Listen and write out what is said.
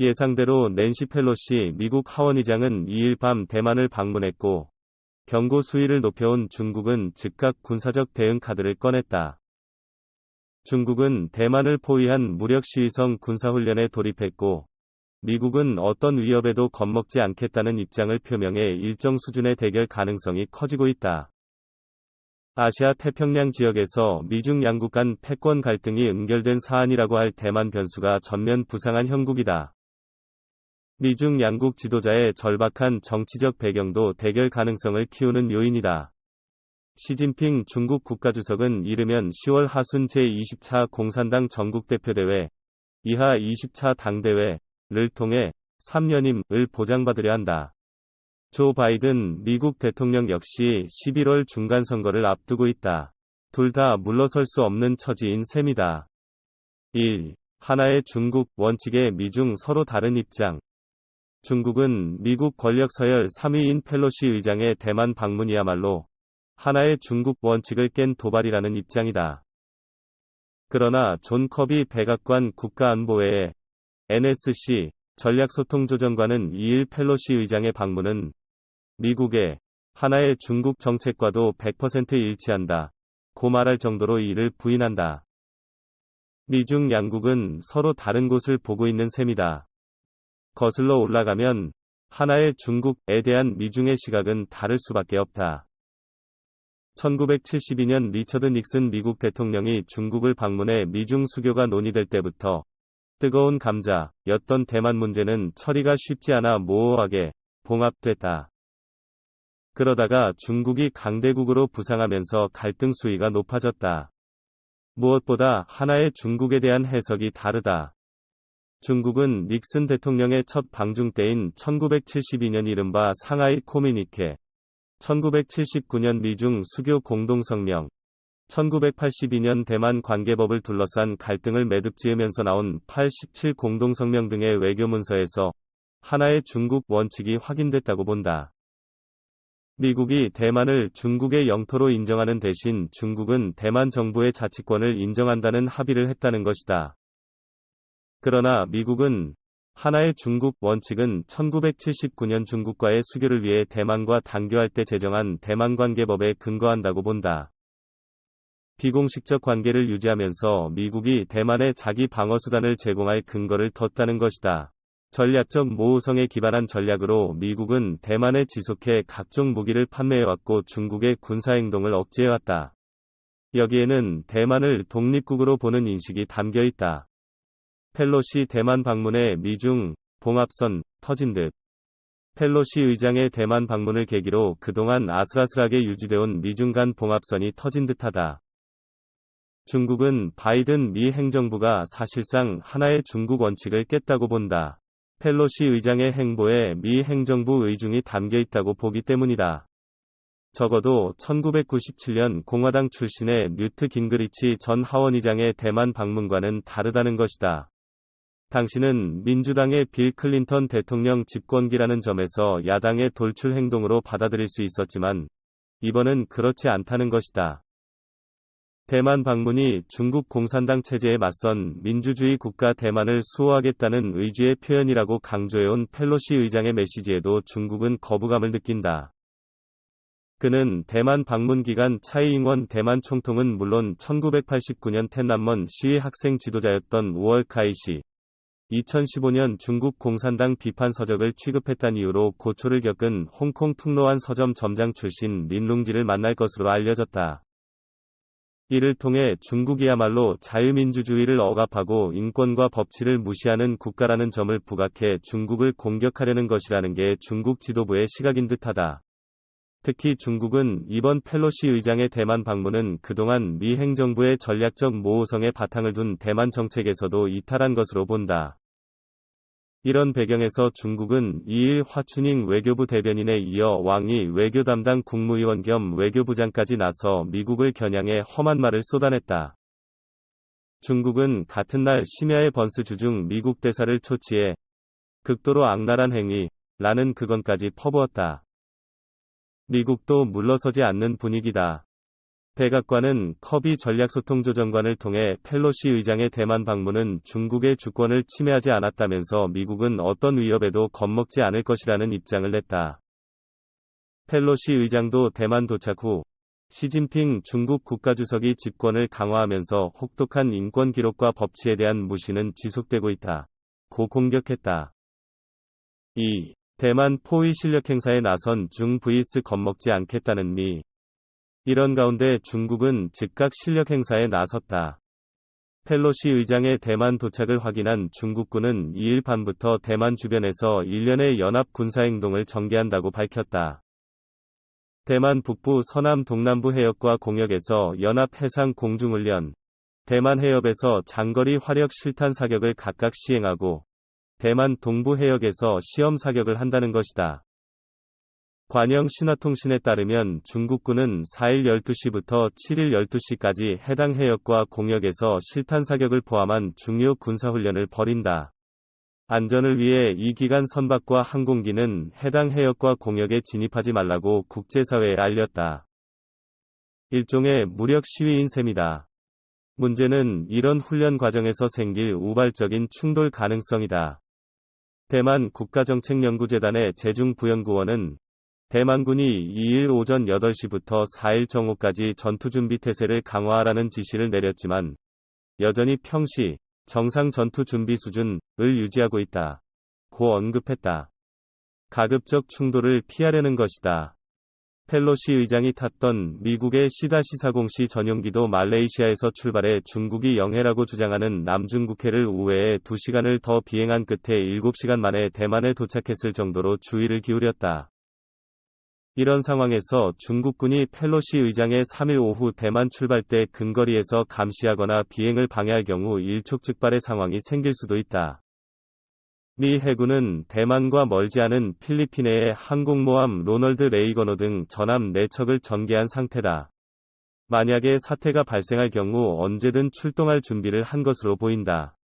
예상대로 낸시 펠로시 미국 하원의장은 2일 밤 대만을 방문했고, 경고 수위를 높여온 중국은 즉각 군사적 대응 카드를 꺼냈다. 중국은 대만을 포위한 무력 시위성 군사훈련에 돌입했고, 미국은 어떤 위협에도 겁먹지 않겠다는 입장을 표명해 일정 수준의 대결 가능성이 커지고 있다. 아시아 태평양 지역에서 미중 양국 간 패권 갈등이 응결된 사안이라고 할 대만 변수가 전면 부상한 형국이다. 미중 양국 지도자의 절박한 정치적 배경도 대결 가능성을 키우는 요인이다. 시진핑 중국 국가주석은 이르면 10월 하순 제20차 공산당 전국대표대회, 이하 20차 당대회를 통해 3연임을 보장받으려 한다. 조 바이든 미국 대통령 역시 11월 중간선거를 앞두고 있다. 둘 다 물러설 수 없는 처지인 셈이다. 1. 하나의 중국 원칙의 미중 서로 다른 입장. 중국은 미국 권력 서열 3위인 펠로시 의장의 대만 방문이야말로 하나의 중국 원칙을 깬 도발이라는 입장이다. 그러나 존 커비 백악관 국가안보회의 NSC 전략소통조정관은 2일 펠로시 의장의 방문은 미국의 하나의 중국 정책과도 100% 일치한다. 고 말할 정도로 이를 부인한다. 미중 양국은 서로 다른 곳을 보고 있는 셈이다. 거슬러 올라가면 하나의 중국에 대한 미중의 시각은 다를 수밖에 없다. 1972년 리처드 닉슨 미국 대통령이 중국을 방문해 미중 수교가 논의될 때부터 뜨거운 감자였던 대만 문제는 처리가 쉽지 않아 모호하게 봉합됐다. 그러다가 중국이 강대국으로 부상하면서 갈등 수위가 높아졌다. 무엇보다 하나의 중국에 대한 해석이 다르다. 중국은 닉슨 대통령의 첫 방중 때인 1972년 이른바 상하이 코미니케, 1979년 미중 수교 공동성명, 1982년 대만 관계법을 둘러싼 갈등을 매듭지으면서 나온 87 공동성명 등의 외교문서에서 하나의 중국 원칙이 확인됐다고 본다. 미국이 대만을 중국의 영토로 인정하는 대신 중국은 대만 정부의 자치권을 인정한다는 합의를 했다는 것이다. 그러나 미국은 하나의 중국 원칙은 1979년 중국과의 수교를 위해 대만과 단교할 때 제정한 대만관계법에 근거한다고 본다. 비공식적 관계를 유지하면서 미국이 대만에 자기 방어수단을 제공할 근거를 뒀다는 것이다. 전략적 모호성에 기반한 전략으로 미국은 대만에 지속해 각종 무기를 판매해왔고 중국의 군사행동을 억제해왔다. 여기에는 대만을 독립국으로 보는 인식이 담겨 있다. 펠로시 대만 방문에 미중 봉합선 터진 듯. 펠로시 의장의 대만 방문을 계기로 그동안 아슬아슬하게 유지되어온 미중 간 봉합선이 터진 듯하다. 중국은 바이든 미 행정부가 사실상 하나의 중국 원칙을 깼다고 본다. 펠로시 의장의 행보에 미 행정부 의중이 담겨 있다고 보기 때문이다. 적어도 1997년 공화당 출신의 뉴트 깅그리치 전 하원의장의 대만 방문과는 다르다는 것이다. 당시는 민주당의 빌 클린턴 대통령 집권기라는 점에서 야당의 돌출 행동으로 받아들일 수 있었지만 이번은 그렇지 않다는 것이다. 대만 방문이 중국 공산당 체제에 맞선 민주주의 국가 대만을 수호하겠다는 의지의 표현이라고 강조해온 펠로시 의장의 메시지에도 중국은 거부감을 느낀다. 그는 대만 방문 기간 차이잉원 대만 총통은 물론 1989년 텐난먼 시위 학생 지도자였던 우얼카이시, 2015년 중국 공산당 비판 서적을 취급했다는 이유로 고초를 겪은 홍콩 툭로안 서점 점장 출신 린룽지를 만날 것으로 알려졌다. 이를 통해 중국이야말로 자유민주주의를 억압하고 인권과 법치를 무시하는 국가라는 점을 부각해 중국을 공격하려는 것이라는 게 중국 지도부의 시각인 듯하다. 특히 중국은 이번 펠로시 의장의 대만 방문은 그동안 미 행정부의 전략적 모호성에 바탕을 둔 대만 정책에서도 이탈한 것으로 본다. 이런 배경에서 중국은 2일 화춘잉 외교부 대변인에 이어 왕이 외교 담당 국무위원 겸 외교부장까지 나서 미국을 겨냥해 험한 말을 쏟아냈다. 중국은 같은 날 심야의 번스 주중 미국 대사를 초치해 극도로 악랄한 행위라는 극언까지 퍼부었다. 미국도 물러서지 않는 분위기다. 백악관은 커비 전략소통조정관을 통해 펠로시 의장의 대만 방문은 중국의 주권을 침해하지 않았다면서 미국은 어떤 위협에도 겁먹지 않을 것이라는 입장을 냈다. 펠로시 의장도 대만 도착 후 시진핑 중국 국가주석이 집권을 강화하면서 혹독한 인권 기록과 법치에 대한 무시는 지속되고 있다. 고 공격했다. 2. 대만 포위 실력 행사에 나선 중 vs 겁먹지 않겠다는 미. 이런 가운데 중국은 즉각 실력 행사에 나섰다. 펠로시 의장의 대만 도착을 확인한 중국군은 2일 밤부터 대만 주변에서 일련의 연합 군사행동을 전개한다고 밝혔다. 대만 북부 서남 동남부 해역과 공역에서 연합 해상 공중훈련, 대만 해협에서 장거리 화력 실탄 사격을 각각 시행하고 대만 동부 해역에서 시험 사격을 한다는 것이다. 관영 신화통신에 따르면 중국군은 4일 12시부터 7일 12시까지 해당 해역과 공역에서 실탄 사격을 포함한 중요 군사훈련을 벌인다. 안전을 위해 이 기간 선박과 항공기는 해당 해역과 공역에 진입하지 말라고 국제사회에 알렸다. 일종의 무력 시위인 셈이다. 문제는 이런 훈련 과정에서 생길 우발적인 충돌 가능성이다. 대만 국가정책연구재단의 재중부연구원은 대만군이 2일 오전 8시부터 4일 정오까지 전투준비 태세를 강화하라는 지시를 내렸지만 여전히 평시 정상 전투준비 수준을 유지하고 있다. 고 언급했다. 가급적 충돌을 피하려는 것이다. 펠로시 의장이 탔던 미국의 C-404 전용기도 말레이시아에서 출발해 중국이 영해라고 주장하는 남중국해를 우회해 2시간을 더 비행한 끝에 7시간 만에 대만에 도착했을 정도로 주의를 기울였다. 이런 상황에서 중국군이 펠로시 의장의 3일 오후 대만 출발 때 근거리에서 감시하거나 비행을 방해할 경우 일촉즉발의 상황이 생길 수도 있다. 미 해군은 대만과 멀지 않은 필리핀해의 항공모함 로널드 레이거노 등 전함 4척을 전개한 상태다. 만약에 사태가 발생할 경우 언제든 출동할 준비를 한 것으로 보인다.